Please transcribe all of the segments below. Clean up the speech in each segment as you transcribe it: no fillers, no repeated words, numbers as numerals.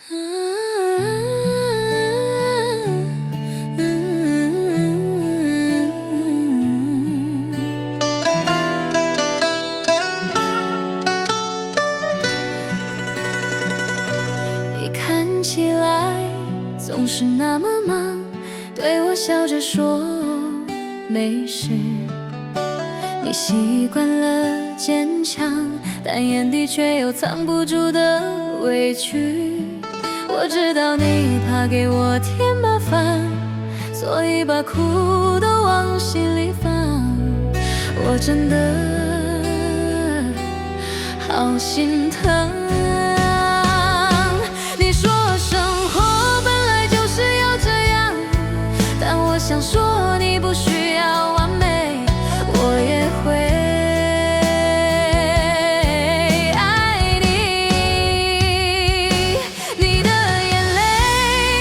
你看起来总是那么忙，对我笑着说没事。你习惯了坚强，但眼底却有藏不住的委屈。我知道你怕给我添麻烦，所以把苦都往心里放。我真的好心疼。你说生活本来就是要这样，但我想说你不需要完美，我也会爱你。你的眼泪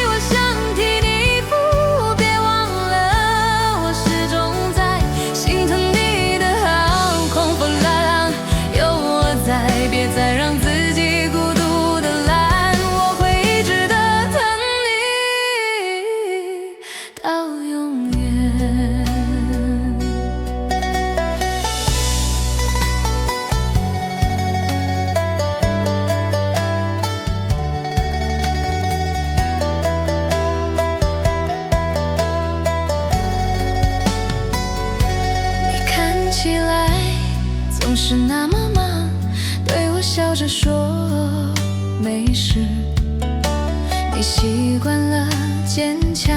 我想替你付，别忘了我始终在心疼你的好。狂风大浪有我在，别再让自己孤独的烂，我会一直的疼你到永远。你看起来总是那么忙，对我笑着说没事。你习惯了坚强，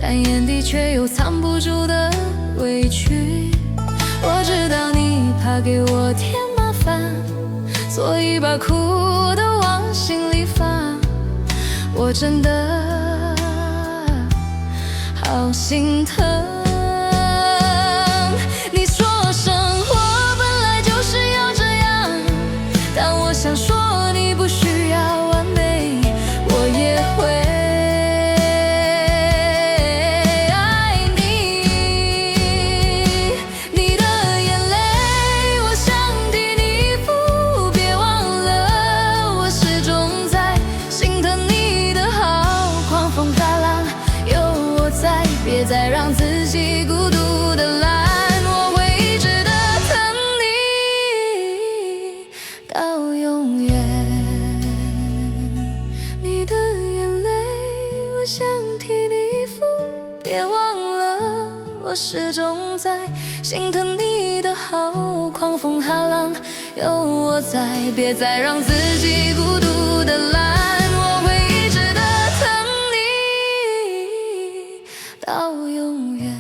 但眼底却有藏不住的委屈。我知道你怕给我添麻烦，所以把苦都往心里放。我真的好心疼。你说生活本来就是要这样，但我想说你不需要完美，我也会爱你。你的眼泪我想替你付，别忘了我始终在心疼你的好。狂风大浪有我在，别再让自己孤独的烂，我会一直的疼你到永远。你的眼泪我想替你付，别忘了我始终在心疼你的好。狂风大浪有我在，别再让自己孤独的烂，我会一直的疼你到永远。